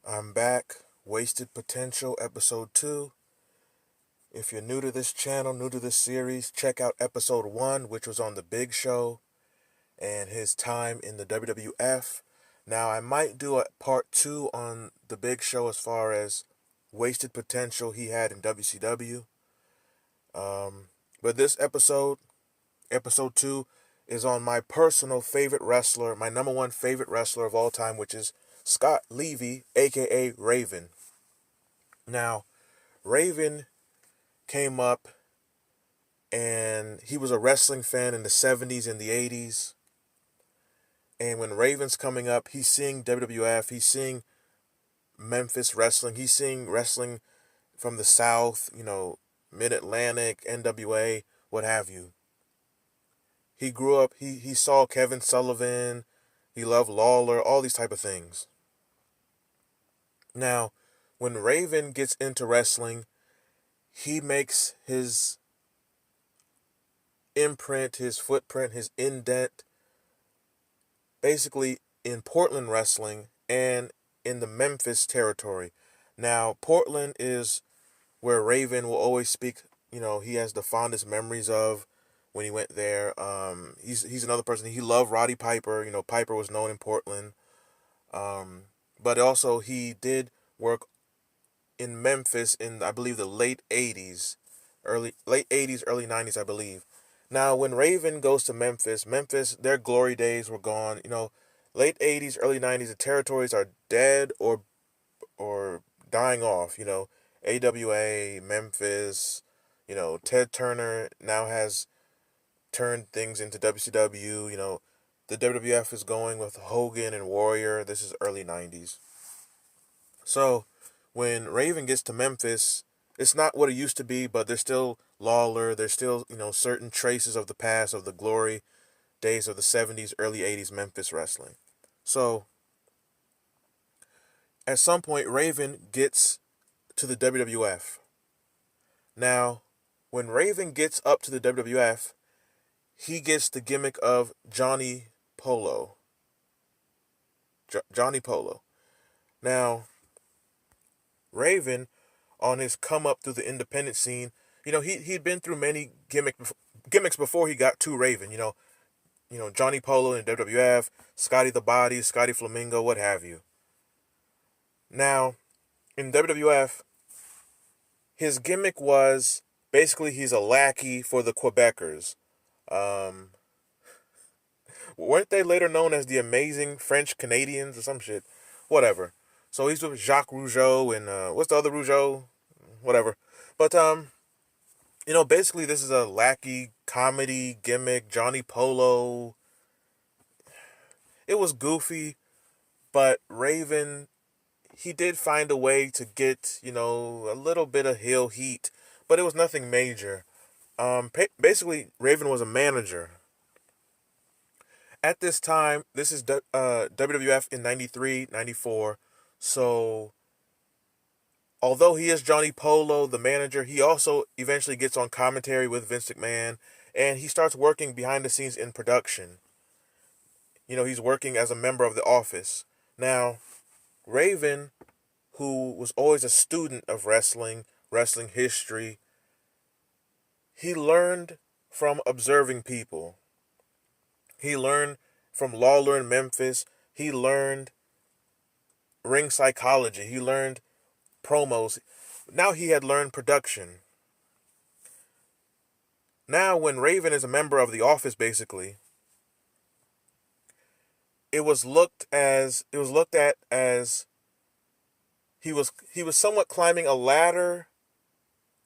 I'm back. Wasted Potential, Episode 2. If you're new to this channel, new to this series, check out Episode 1, which was on The Big Show and his time in the WWF. Now, I might do a Part 2 on The Big Show as far as wasted potential he had in WCW. But this Episode 2, is on my personal favorite wrestler, my number one favorite wrestler of all time, which is Scott Levy, aka Raven. Now, Raven came up and he was a wrestling fan in the 70s and the 80s. And when Raven's coming up, he's seeing WWF, he's seeing Memphis wrestling, he's seeing wrestling from the South, Mid-Atlantic, NWA, what have you. He grew up, he saw Kevin Sullivan, he loved Lawler, all these type of things. Now, when Raven gets into wrestling, he makes his imprint, his footprint, his indent, basically in Portland wrestling and in the Memphis territory. Now, Portland is where Raven will always speak, he has the fondest memories of when he went there. He's another person. He loved Roddy Piper. Piper was known in Portland. But also he did work in Memphis in, I believe, the late 80s, early 90s, I believe. Now, when Raven goes to Memphis, their glory days were gone. Late 80s, early 90s, the territories are dead or dying off. AWA, Memphis, Ted Turner now has turned things into WCW. The WWF is going with Hogan and Warrior. This is early 90s. So, when Raven gets to Memphis, it's not what it used to be, but there's still Lawler. There's still, certain traces of the past, of the glory days of the 70s, early 80s Memphis wrestling. So, at some point, Raven gets to the WWF. Now, when Raven gets up to the WWF, he gets the gimmick of Johnny Polo. Johnny Polo. Now, Raven, on his come up through the independent scene, he'd been through many gimmicks before he got to Raven. Johnny Polo in WWF, Scotty the Body, Scotty Flamingo, what have you. Now, in WWF, his gimmick was basically he's a lackey for the Quebecers. Weren't they later known as the Amazing French Canadians or some shit? Whatever. So he's with Jacques Rougeau and what's the other Rougeau? Whatever. But basically this is a lackey comedy gimmick. Johnny Polo. It was goofy, but Raven, he did find a way to get a little bit of heel heat, but it was nothing major. Basically, Raven was a manager. At this time, this is WWF in 93, 94. So, although he is Johnny Polo, the manager, he also eventually gets on commentary with Vince McMahon, and he starts working behind the scenes in production. He's working as a member of the office. Now, Raven, who was always a student of wrestling history, he learned from observing people. He learned from Lawler in Memphis. He learned ring psychology. He learned promos. Now he had learned production. Now, when Raven is a member of the office, basically, it was looked at as he was somewhat climbing a ladder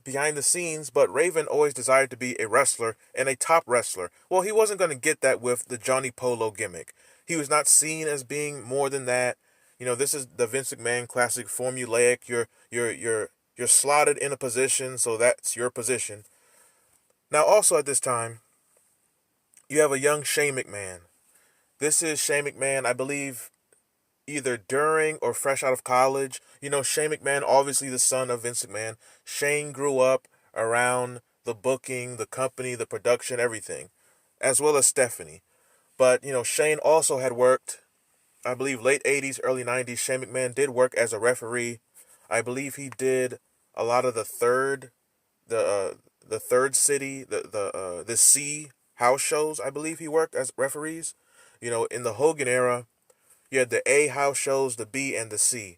behind the scenes, but Raven always desired to be a wrestler and a top wrestler. Well, he wasn't going to get that with the Johnny Polo gimmick. He was not seen as being more than that. This is the Vince McMahon classic formulaic. You're slotted in a position, so that's your position. Now, also at this time, you have a young Shane McMahon. This is Shane McMahon, I believe, either during or fresh out of college. Shane McMahon, obviously the son of Vince McMahon. Shane grew up around the booking, the company, the production, everything, as well as Stephanie. But, Shane also had worked I believe late 80s, early 90s, Shane McMahon did work as a referee. I believe he did a lot of the uh, the third city, the C house shows. I believe he worked as referees. In the Hogan era, you had the A house shows, the B and the C.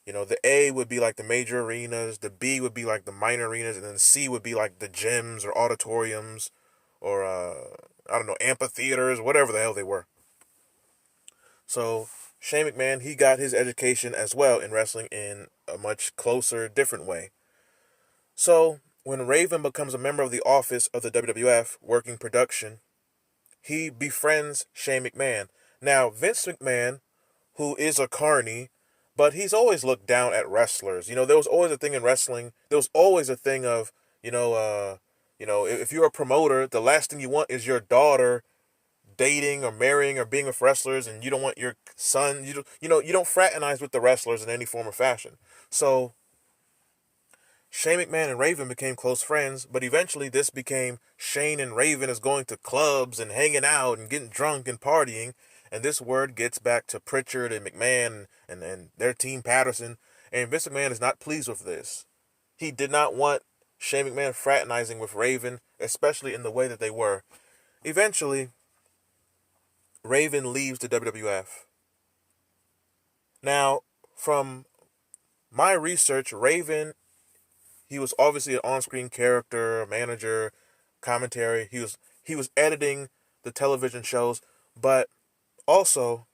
The A would be like the major arenas, the B would be like the minor arenas, and then the C would be like the gyms or auditoriums or I don't know, amphitheaters, whatever the hell they were. So Shane McMahon, he got his education as well in wrestling in a much closer, different way. So when Raven becomes a member of the office of the WWF working production, he befriends Shane McMahon. Now, Vince McMahon, who is a carny, but he's always looked down at wrestlers. There was always a thing in wrestling. There was always a thing of, if you're a promoter, the last thing you want is your daughter dating or marrying or being with wrestlers, and you don't want your son. You don't fraternize with the wrestlers in any form or fashion. So Shane McMahon and Raven became close friends, but eventually this became Shane and Raven is going to clubs and hanging out and getting drunk and partying. And this word gets back to Pritchard and McMahon and their team Patterson. And Vince McMahon is not pleased with this. He did not want Shane McMahon fraternizing with Raven, especially in the way that they were. Eventually, Raven leaves the WWF. Now, from my research, Raven, he was obviously an on-screen character, manager, commentary. He was editing the television shows, but also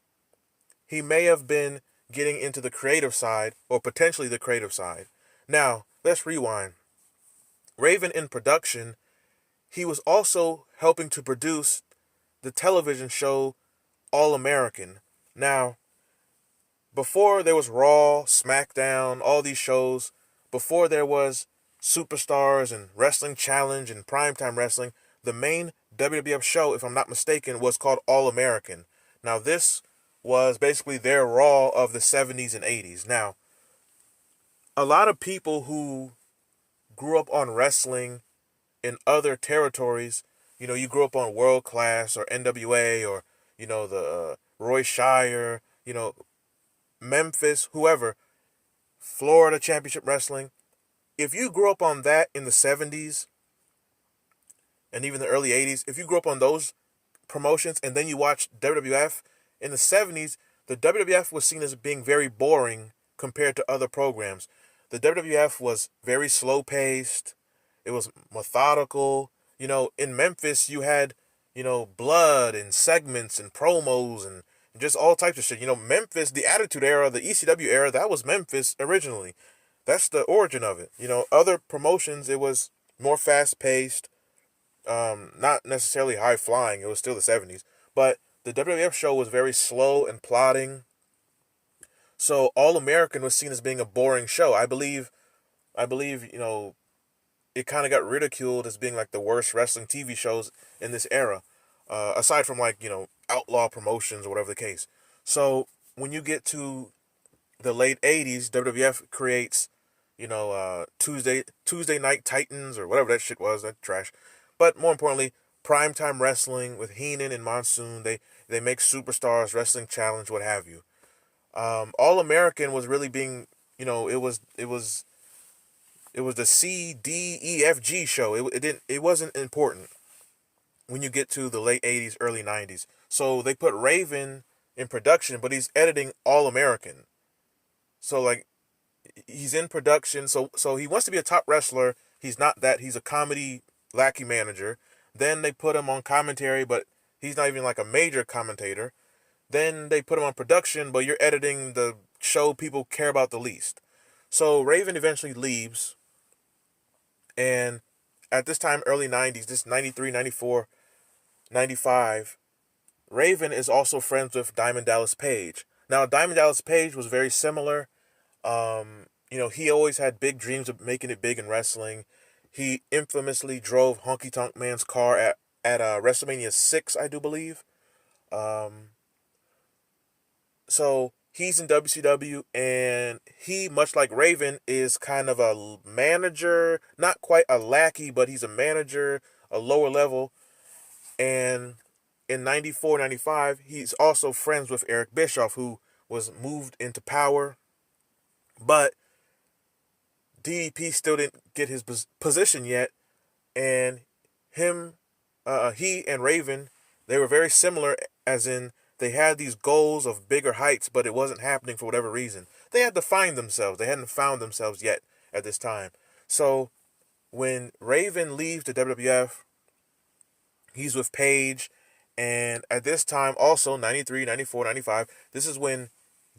he may have been getting into the creative side or potentially the creative side. Now, let's rewind. Raven in production, he was also helping to produce the television show All American. Now, before there was Raw, SmackDown, all these shows, before there was Superstars and Wrestling Challenge and Primetime Wrestling, the main WWF show, if I'm not mistaken, was called All American. Now, this was basically their Raw of the 70s and 80s. Now, a lot of people who grew up on wrestling in other territories, you grew up on World Class or NWA or, the Roy Shire, Memphis, whoever, Florida Championship Wrestling. If you grew up on that in the 70s and even the early 80s, if you grew up on those promotions and then you watched WWF in the 70s, the WWF was seen as being very boring compared to other programs. The WWF was very slow paced. It was methodical. In Memphis, you had, blood and segments and promos and just all types of shit. Memphis, the Attitude Era, the ECW era, that was Memphis originally. That's the origin of it. Other promotions, it was more fast paced, not necessarily high flying. It was still the 70s. But the WWF show was very slow and plodding. So All American was seen as being a boring show. I believe, it kind of got ridiculed as being like the worst wrestling TV shows in this era. Aside from outlaw promotions or whatever the case. So when you get to the late 80s, WWF creates, Tuesday Night Titans or whatever that shit was, that trash. But more importantly, Primetime Wrestling with Heenan and Monsoon. They make Superstars, Wrestling Challenge, what have you. All American was really being, it was the CDEFG show. It wasn't important when you get to the late 80s, early 90s. So they put Raven in production, but he's editing All American. So he's in production. So he wants to be a top wrestler. He's not that. He's a comedy lackey manager. Then they put him on commentary, but he's not even like a major commentator. Then they put him on production, but you're editing the show people care about the least. So Raven eventually leaves. And at this time, early 90s, this 93, 94, 95, Raven is also friends with Diamond Dallas Page. Now, Diamond Dallas Page was very similar. He always had big dreams of making it big in wrestling. He infamously drove Honky Tonk Man's car at WrestleMania 6, I do believe. So he's in WCW, and he, much like Raven, is kind of a manager, not quite a lackey, but he's a manager, a lower level. And in 94, 95, he's also friends with Eric Bischoff, who was moved into power, but DDP still didn't get his position yet, and him, he and Raven, they were very similar, as in they had these goals of bigger heights, but it wasn't happening for whatever reason. They had to find themselves. They hadn't found themselves yet at this time. So when Raven leaves the WWF, he's with Paige, and at this time also 93, 94, 95, this is when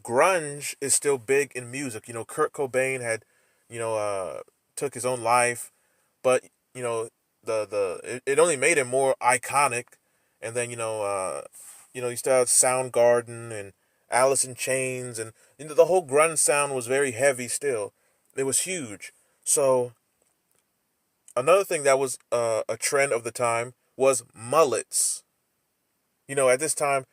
grunge is still big in music. Kurt Cobain had, took his own life, but it only made him more iconic. And then you still had Soundgarden and Alice in Chains, and the whole grunge sound was very heavy still. It was huge. So another thing that was a trend of the time was mullets. At this time,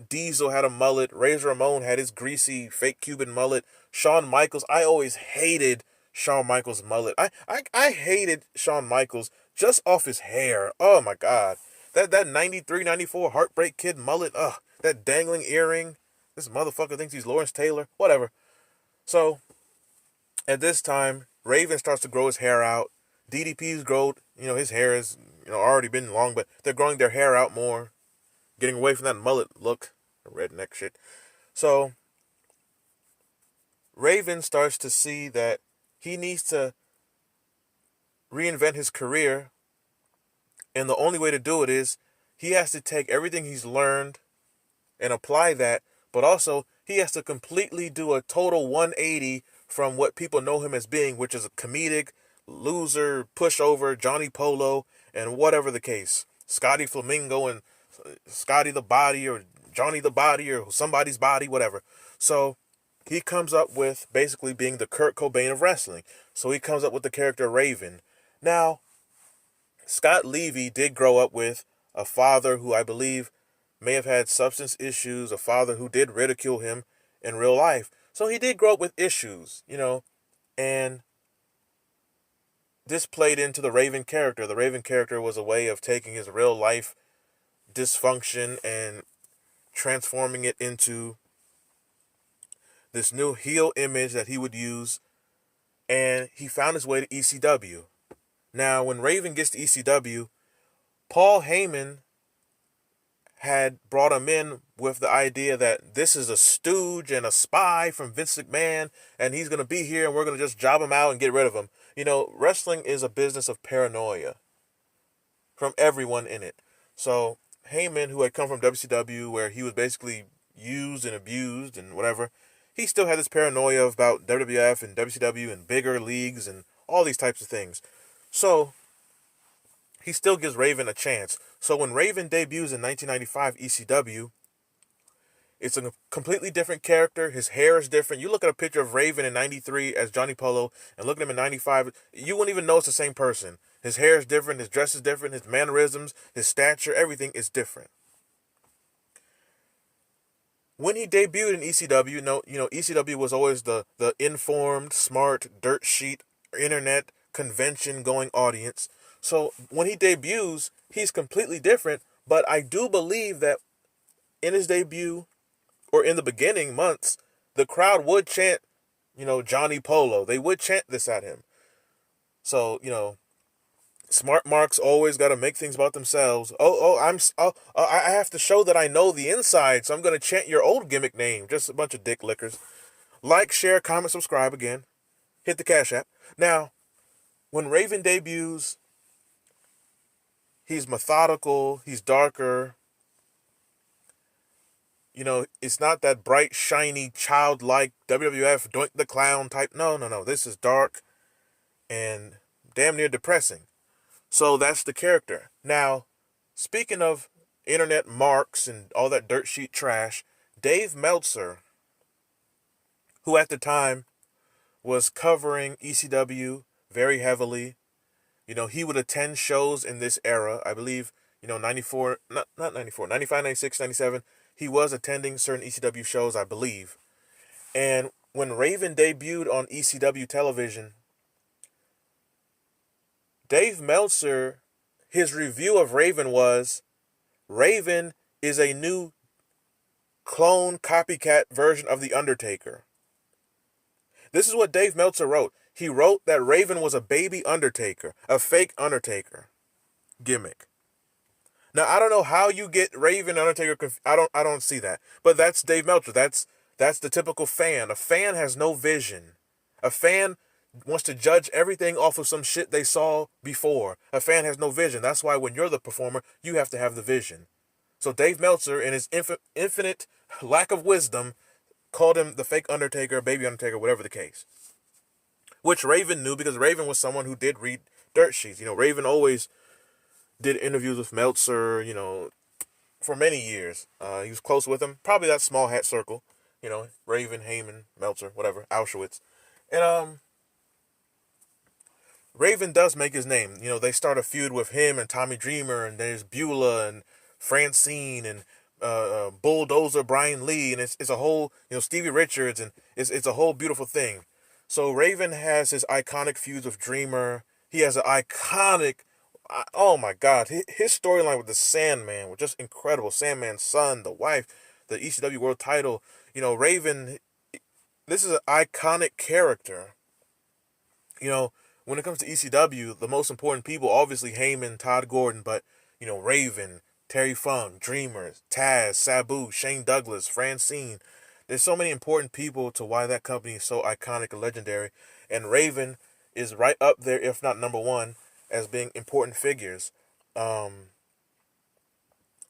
Diesel had a mullet. Razor Ramon had his greasy fake Cuban mullet. Shawn Michaels, I always hated Shawn Michaels' mullet. I hated Shawn Michaels just off his hair. Oh my God. That 93, 94 Heartbreak Kid mullet. Ugh. That dangling earring. This motherfucker thinks he's Lawrence Taylor. Whatever. So, at this time, Raven starts to grow his hair out. DDP's grown, his hair has, already been long, but they're growing their hair out more. Getting away from that mullet look. Redneck shit. So, Raven starts to see that he needs to reinvent his career. And the only way to do it is he has to take everything he's learned and apply that. But also, he has to completely do a total 180 from what people know him as being, which is a comedic, loser, pushover, Johnny Polo, and whatever the case. Scotty Flamingo and Scotty the Body, or Johnny the Body, or somebody's body, whatever. So he comes up with basically being the Kurt Cobain of wrestling. So he comes up with the character Raven. Now, Scott Levy did grow up with a father who I believe may have had substance issues, a father who did ridicule him in real life. So he did grow up with issues, and this played into the Raven character. The Raven character was a way of taking his real life dysfunction and transforming it into this new heel image that he would use, and he found his way to ECW. Now, when Raven gets to ECW, Paul Heyman had brought him in with the idea that this is a stooge and a spy from Vince McMahon, and he's going to be here and we're going to just job him out and get rid of him. Wrestling is a business of paranoia from everyone in it. So Heyman, who had come from WCW, where he was basically used and abused and whatever, he still had this paranoia about WWF and WCW and bigger leagues and all these types of things. So he still gives Raven a chance. So when Raven debuts in 1995 ECW, it's a completely different character. His hair is different. You look at a picture of Raven in 93 as Johnny Polo and look at him in 95, you wouldn't even know it's the same person. His hair is different, his dress is different, his mannerisms, his stature, everything is different. When he debuted in ECW, ECW was always the informed, smart, dirt sheet, internet, convention-going audience. So when he debuts, he's completely different, but I do believe that in his debut, or in the beginning months, the crowd would chant, Johnny Polo. They would chant this at him. So, smart marks always got to make things about themselves. I have to show that I know the inside, so I'm going to chant your old gimmick name. Just a bunch of dick lickers. Like, share, comment, subscribe again. Hit the Cash App. Now, when Raven debuts, he's methodical, he's darker. It's not that bright, shiny, childlike WWF Doink the Clown type. No. This is dark and damn near depressing. So that's the character. Now, speaking of internet marks and all that dirt sheet trash, Dave Meltzer, who at the time was covering ECW very heavily, he would attend shows in this era. I believe, 94, not 94, 95, 96, 97. He was attending certain ECW shows, I believe. And when Raven debuted on ECW television, Dave Meltzer, his review of Raven was, Raven is a new clone copycat version of The Undertaker. This is what Dave Meltzer wrote. He wrote that Raven was a baby Undertaker, a fake Undertaker gimmick. Now I don't know how you get Raven Undertaker. I don't see that. But that's Dave Meltzer. That's the typical fan. A fan has no vision. A fan wants to judge everything off of some shit they saw before. A fan has no vision. That's why when you're the performer, you have to have the vision. So Dave Meltzer, in his infinite lack of wisdom, called him the fake Undertaker, baby Undertaker, whatever the case. Which Raven knew because Raven was someone who did read dirt sheets. Raven always did interviews with Meltzer, for many years. He was close with him. Probably that small hat circle. Raven, Heyman, Meltzer, whatever, Auschwitz. And Raven does make his name. They start a feud with him and Tommy Dreamer, and there's Beulah and Francine and Bulldozer Brian Lee, and it's a whole, Stevie Richards, and it's a whole beautiful thing. So Raven has his iconic feuds with Dreamer. He has an iconic, oh my God, his storyline with the Sandman was just incredible. Sandman's son, the wife, the ECW World Title. Raven, this is an iconic character. When it comes to ECW, the most important people, obviously Heyman, Todd Gordon, but, Raven, Terry Funk, Dreamers, Taz, Sabu, Shane Douglas, Francine. There's so many important people to why that company is so iconic and legendary. And Raven is right up there, if not number one, as being important figures.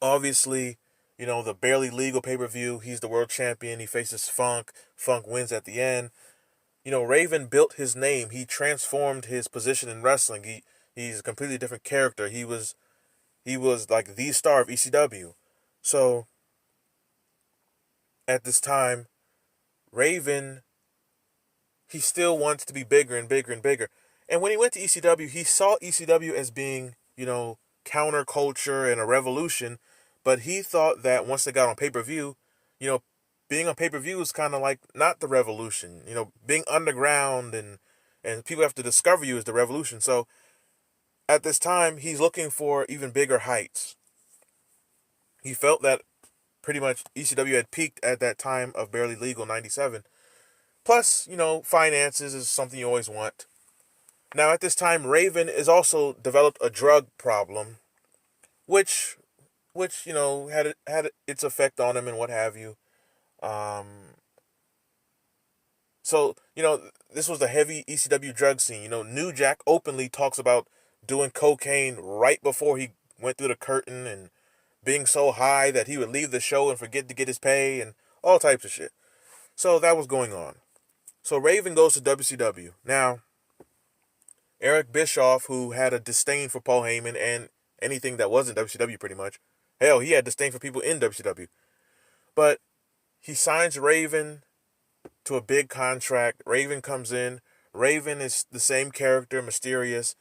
Obviously, the barely legal pay-per-view, he's the world champion. He faces Funk. Funk wins at the end. Raven built his name. He transformed his position in wrestling. He's a completely different character. He was like the star of ECW. So at this time, Raven, he still wants to be bigger and bigger and bigger. And when he went to ECW, he saw ECW as being, counterculture and a revolution. But he thought that once they got on pay-per-view, being on pay-per-view is kind of like not the revolution. Being underground and people have to discover you is the revolution. So at this time, he's looking for even bigger heights. He felt that pretty much ECW had peaked at that time of Barely Legal 97. Plus, finances is something you always want. Now, at this time, Raven has also developed a drug problem, which had its effect on him and what have you. So, this was the heavy ECW drug scene. New Jack openly talks about doing cocaine right before he went through the curtain and being so high that he would leave the show and forget to get his pay and all types of shit. So that was going on. So Raven goes to WCW. Now, Eric Bischoff, who had a disdain for Paul Heyman and anything that wasn't WCW pretty much. Hell, he had disdain for people in WCW. But he signs Raven to a big contract. Raven comes in. Raven is the same character, mysterious.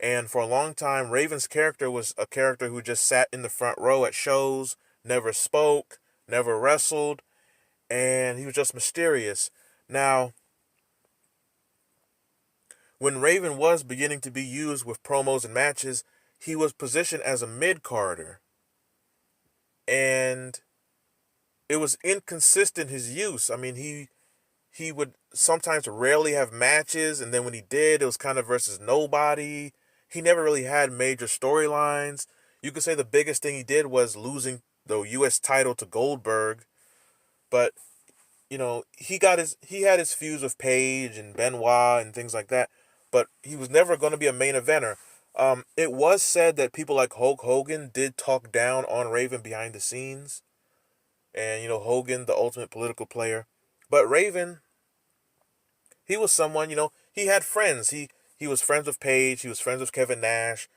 And for a long time, Raven's character was a character who just sat in the front row at shows, never spoke, never wrestled, and he was just mysterious. Now, when Raven was beginning to be used with promos and matches, he was positioned as a mid-carder. And it was inconsistent, his use. I mean, he would sometimes rarely have matches, and then when he did, it was kind of versus nobody. He never really had major storylines. You could say the biggest thing he did was losing the U.S. title to Goldberg. But, he had his feuds with Paige and Benoit and things like that. But he was never going to be a main eventer. It was said that people like Hulk Hogan did talk down on Raven behind the scenes. And, Hogan, the ultimate political player. But Raven, he was someone, he had friends. He was friends with Paige. He was friends with Kevin Nash.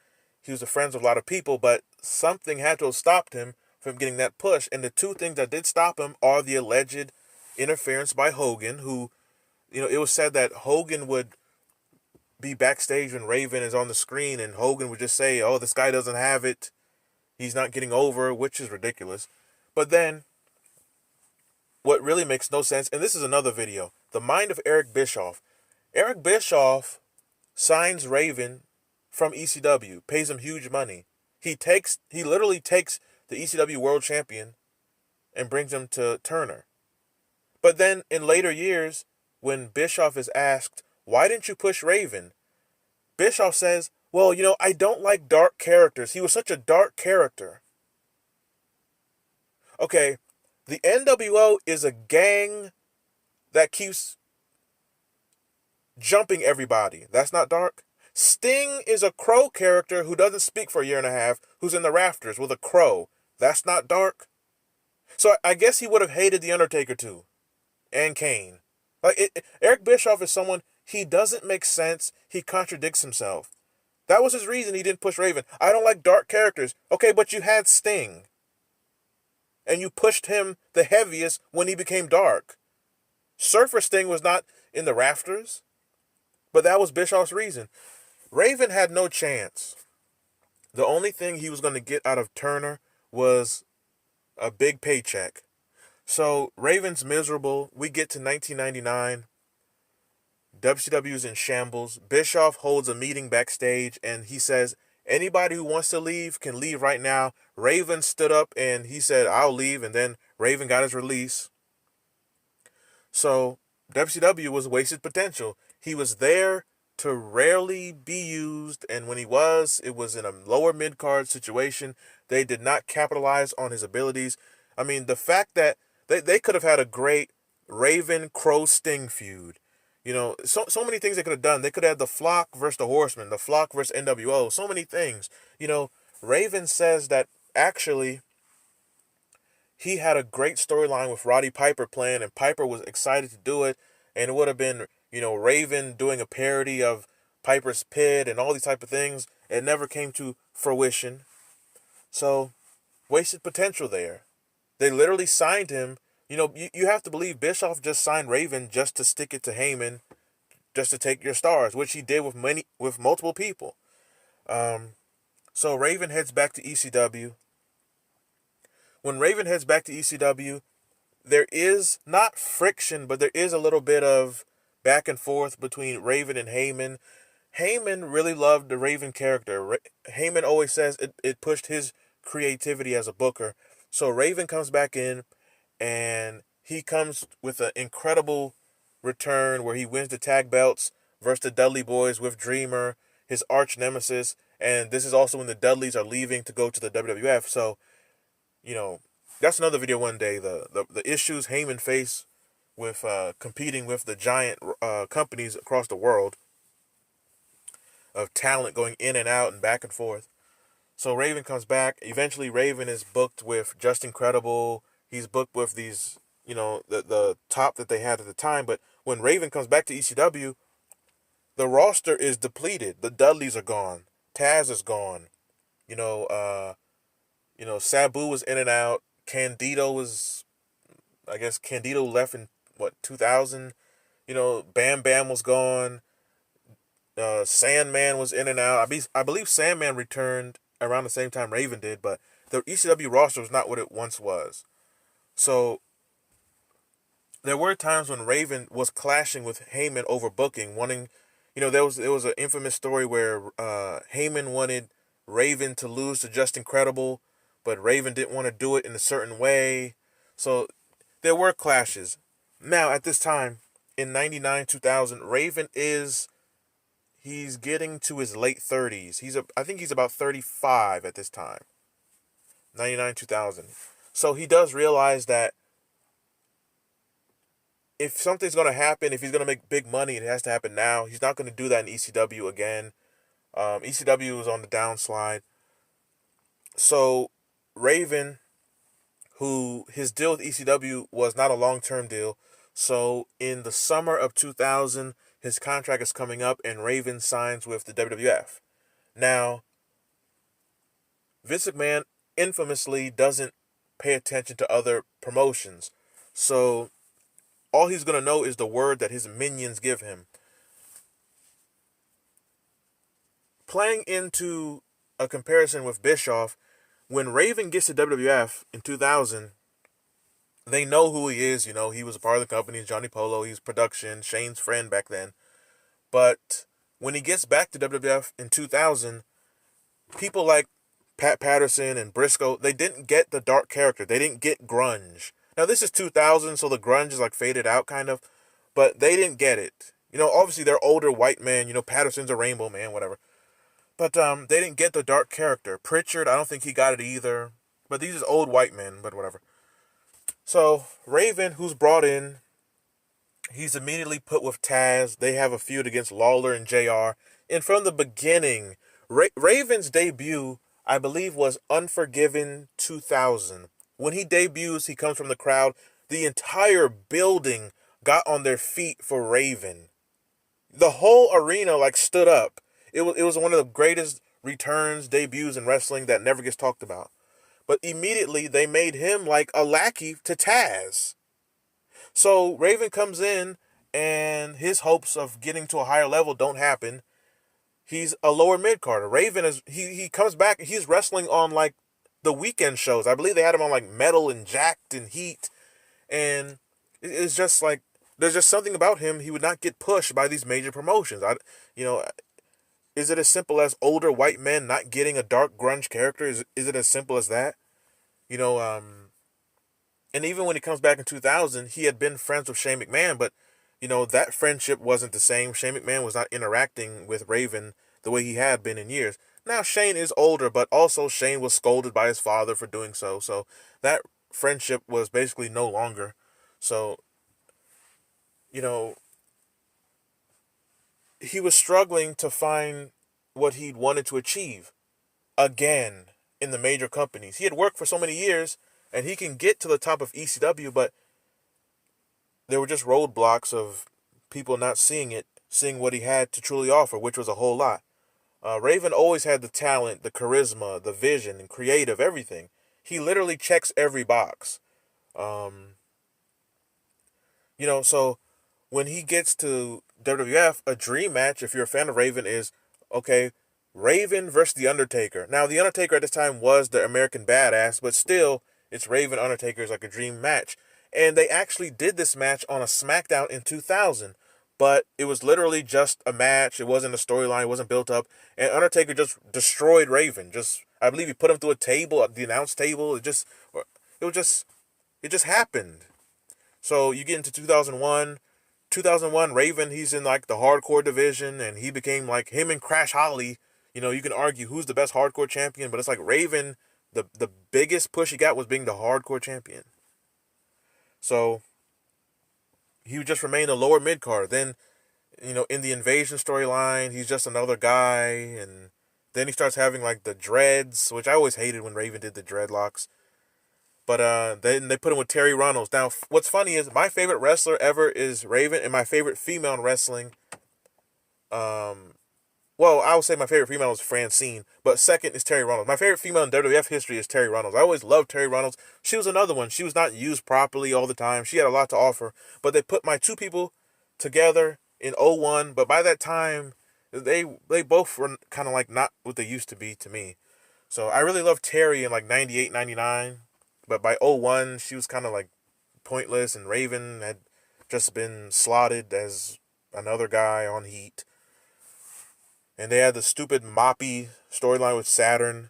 He was friends with a lot of people, but something had to have stopped him from getting that push. And the two things that did stop him are the alleged interference by Hogan, who, it was said that Hogan would be backstage when Raven is on the screen, and Hogan would just say, oh, this guy doesn't have it. He's not getting over, which is ridiculous. But then, what really makes no sense, and this is another video, the mind of Eric Bischoff. Eric Bischoff signs Raven from ECW, pays him huge money. He literally takes the ECW World Champion and brings him to Turner. But then in later years, when Bischoff is asked, why didn't you push Raven? Bischoff says, well, I don't like dark characters. He was such a dark character. Okay, the NWO is a gang that keeps jumping everybody. That's not dark. Sting is a crow character who doesn't speak for a year and a half, who's in the rafters with a crow. That's not dark. So I guess he would have hated The Undertaker too. And Kane. Eric Bischoff is someone, he doesn't make sense. He contradicts himself. That was his reason he didn't push Raven. I don't like dark characters. Okay, but you had Sting. And you pushed him the heaviest when he became dark. Surfer Sting was not in the rafters. But that was Bischoff's reason. Raven had no chance. The only thing he was going to get out of Turner was a big paycheck. So Raven's miserable. We get to 1999. WCW's in shambles. Bischoff holds a meeting backstage and he says, anybody who wants to leave can leave right now. Raven stood up and he said, I'll leave. And then Raven got his release. So WCW was wasted potential. He was there to rarely be used. And when he was, it was in a lower mid-card situation. They did not capitalize on his abilities. I mean, the fact that they could have had a great Raven Crow Sting feud. So many things they could have done. They could have had the Flock versus the Horsemen, the Flock versus NWO, so many things. Raven says that actually he had a great storyline with Roddy Piper playing, and Piper was excited to do it, and it would have been, Raven doing a parody of Piper's Pit and all these type of things. It never came to fruition. So, wasted potential there. They literally signed him. You have to believe Bischoff just signed Raven just to stick it to Heyman, just to take your stars, which he did with multiple people. So Raven heads back to ECW. When Raven heads back to ECW, there is not friction, but there is a little bit of back and forth between Raven and Heyman. Heyman really loved the Raven character. Heyman always says it pushed his creativity as a booker. So Raven comes back in, and he comes with an incredible return where he wins the tag belts versus the Dudley Boys with Dreamer, his arch nemesis. And this is also when the Dudleys are leaving to go to the WWF. So, that's another video one day. The issues Heyman face with competing with the giant companies across the world of talent going in and out and back and forth. So Raven comes back. Eventually, Raven is booked with Just Incredible. He's booked with these, the top that they had at the time. But when Raven comes back to ECW, the roster is depleted. The Dudleys are gone. Taz is gone. Sabu was in and out. Candido left in, 2000? Bam Bam was gone. Sandman was in and out. I believe Sandman returned around the same time Raven did, but the ECW roster was not what it once was. So there were times when Raven was clashing with Heyman over booking, wanting, there was an infamous story where Heyman wanted Raven to lose to Just Incredible, but Raven didn't want to do it in a certain way. So there were clashes. Now, at this time, in 99, 2000, Raven he's getting to his late 30s. I think he's about 35 at this time. 99, 2000. So he does realize that if something's going to happen, if he's going to make big money, it has to happen now. He's not going to do that in ECW again. ECW was on the downslide. So Raven, who his deal with ECW was not a long-term deal. So in the summer of 2000, his contract is coming up and Raven signs with the WWF. Now, Vince McMahon infamously doesn't pay attention to other promotions. So all he's going to know is the word that his minions give him. Playing into a comparison with Bischoff, when Raven gets to WWF in 2000, they know who he is. He was a part of the company, Johnny Polo. He's production, Shane's friend back then. But when he gets back to WWF in 2000, people like Pat Patterson and Briscoe, they didn't get the dark character. They didn't get grunge. Now this is 2000, so the grunge is like faded out kind of, but they didn't get it. Obviously they're older white men. Patterson's a rainbow man, whatever. But they didn't get the dark character. Pritchard, I don't think he got it either. But these are old white men, but whatever. So Raven, who's brought in, he's immediately put with Taz. They have a feud against Lawler and JR. And from the beginning, Raven's debut, I believe, was Unforgiven 2000. When he debuts, he comes from the crowd. The entire building got on their feet for Raven. The whole arena stood up. It was one of the greatest returns, debuts in wrestling that never gets talked about. But immediately they made him like a lackey to Taz. So Raven comes in and his hopes of getting to a higher level don't happen. He's a lower mid-carder. Raven he comes back, he's wrestling on the weekend shows. I believe they had him on Metal and Jacked and Heat. And it's just there's just something about him. He would not get pushed by these major promotions. Is it as simple as older white men not getting a dark grunge character? Is it as simple as that? And even when he comes back in 2000, he had been friends with Shane McMahon, but, that friendship wasn't the same. Shane McMahon was not interacting with Raven the way he had been in years. Now, Shane is older, but also Shane was scolded by his father for doing so. So that friendship was basically no longer. So, he was struggling to find what he'd wanted to achieve again in the major companies. He had worked for so many years, and he can get to the top of ECW, but there were just roadblocks of people not seeing what he had to truly offer, which was a whole lot. Raven always had the talent, the charisma, the vision, and creative, everything. He literally checks every box. So when he gets to WWF, a dream match, if you're a fan of Raven, is, okay, Raven versus The Undertaker. Now, The Undertaker at this time was the American Badass, but still, it's Raven Undertaker is a dream match. And they actually did this match on a SmackDown in 2000. But it was literally just a match. It wasn't a storyline. It wasn't built up. And Undertaker just destroyed Raven. I believe he put him through a table, the announce table. It just happened. So you get into 2001. 2001, Raven, he's in the hardcore division, and he became him and Crash Holly. You can argue who's the best hardcore champion, but it's Raven, the biggest push he got was being the hardcore champion. So he would just remain a lower mid card. Then, in the Invasion storyline, he's just another guy, and then he starts having the dreads, which I always hated when Raven did the dreadlocks. But then they put him with Terry Runnels. Now, what's funny is my favorite wrestler ever is Raven, and my favorite female in wrestling, I would say my favorite female is Francine, but second is Terry Runnels. My favorite female in WWF history is Terry Runnels. I always loved Terry Runnels. She was another one. She was not used properly all the time. She had a lot to offer, but they put my two people together in '01, but by that time, they both were kind of not what they used to be to me. So I really loved Terry in 98, 99. But by '01, she was kind of pointless, and Raven had just been slotted as another guy on Heat. And they had the stupid Moppy storyline with Saturn.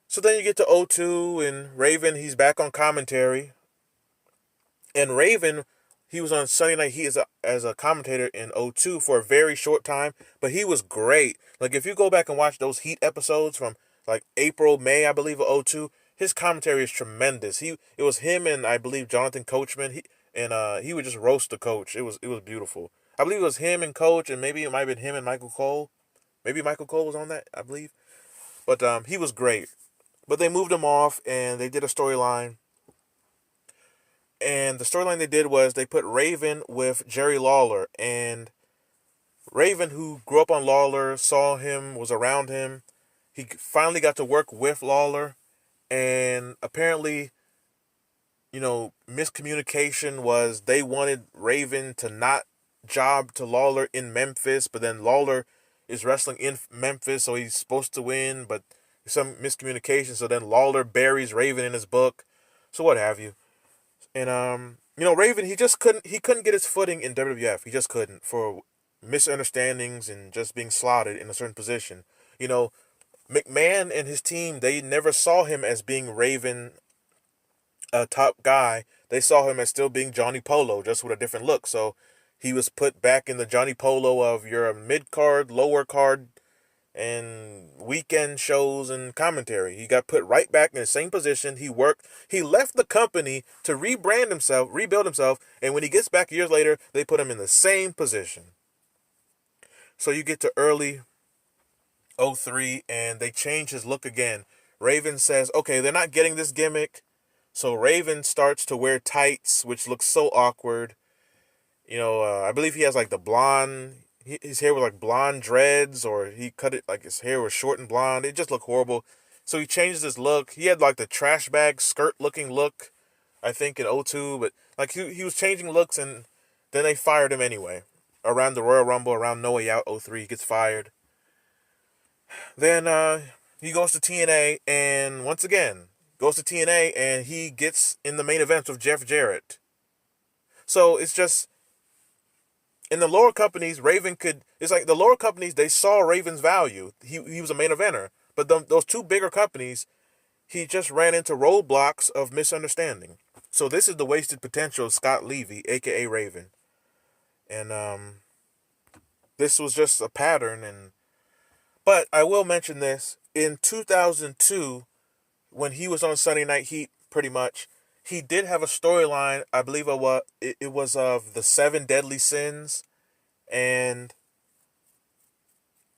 So then you get to '02, and Raven, he's back on commentary. And Raven, he was on Sunday Night Heat as a commentator in '02 for a very short time, but he was great. If you go back and watch those Heat episodes from April, May, I believe, of '02, his commentary is tremendous. It was him and I believe Jonathan Coachman. He would just roast the coach. It was beautiful. I believe it was him and Coach, and maybe it might have been him and Michael Cole. Maybe Michael Cole was on that, I believe. But he was great. But they moved him off, and they did a storyline. And the storyline they did was they put Raven with Jerry Lawler. And Raven, who grew up on Lawler, saw him, was around him. He finally got to work with Lawler. And apparently, miscommunication was they wanted Raven to not job to Lawler in Memphis, but then Lawler is wrestling in Memphis, so he's supposed to win, but some miscommunication, so then Lawler buries Raven in his book, so what have you. And, Raven, he couldn't get his footing in WWF. He just couldn't, for misunderstandings and just being slotted in a certain position. McMahon and his team, they never saw him as being Raven, a top guy. They saw him as still being Johnny Polo, just with a different look. So he was put back in the Johnny Polo of your mid card, lower card, and weekend shows and commentary. He got put right back in the same position. He worked. He left the company to rebrand himself, rebuild himself, and when he gets back years later, they put him in the same position. So you get to early '03, and they change his look again. Raven says, okay, they're not getting this gimmick. So Raven starts to wear tights, which looks so awkward. I believe he has like the blonde, his hair was like blonde dreads, or he cut it like his hair was short and blonde. It just looked horrible. So he changes his look. He had like the trash bag skirt looking look, I think in '02, but like he was changing looks, and then they fired him anyway. Around the Royal Rumble, around No Way Out '03, he gets fired. Then he goes to TNA, and once again, goes to TNA, and he gets in the main event with Jeff Jarrett. So it's just, in the lower companies, it's like the lower companies, they saw Raven's value. He was a main eventer. But those two bigger companies, he just ran into roadblocks of misunderstanding. So this is the wasted potential of Scott Levy, a.k.a. Raven. And this was just a pattern. But I will mention this. In 2002, when he was on Sunday Night Heat, pretty much, he did have a storyline. I believe it was of the 7 deadly sins, and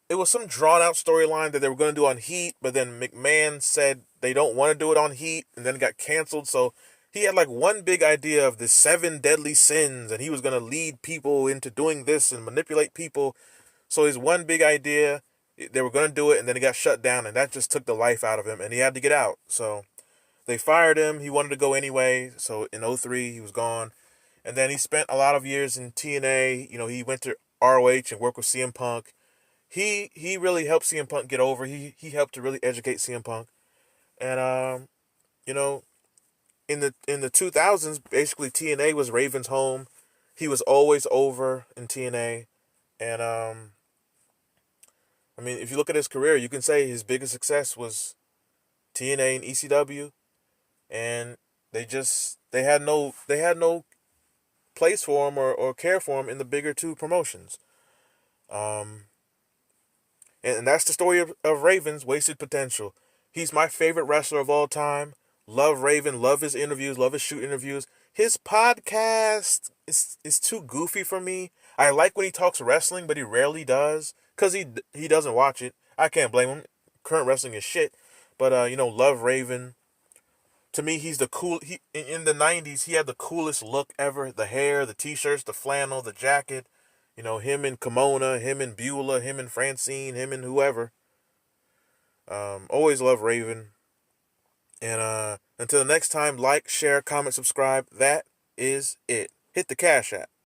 it was some drawn out storyline that they were going to do on Heat, but then McMahon said they don't want to do it on Heat, and then it got canceled. So he had like one big idea of the 7 deadly sins, and he was going to lead people into doing this and manipulate people. So his one big idea, they were going to do it, and then it got shut down, and that just took the life out of him, and he had to get out. So they fired him. He wanted to go anyway. So in '03, he was gone. And then he spent a lot of years in TNA. He went to ROH and worked with CM Punk. He really helped CM Punk get over. He helped to really educate CM Punk. And you know, in the 2000s, basically TNA was Raven's home. He was always over in TNA. And I mean, if you look at his career, you can say his biggest success was TNA and ECW, and they had no place for him or care for him in the bigger two promotions. And that's the story of Raven's wasted potential. He's my favorite wrestler of all time. Love Raven, love his interviews, love his shoot interviews. His podcast is too goofy for me. I like when he talks wrestling, but he rarely does, because he doesn't watch it. I can't blame him. Current wrestling is shit. But love Raven. To me, he's the cool. In the '90s, he had the coolest look ever. The hair, the t-shirts, the flannel, the jacket. Him and Kimona, him and Beulah, him and Francine, him and whoever. Always love Raven. And until the next time, like, share, comment, subscribe. That is it. Hit the Cash App.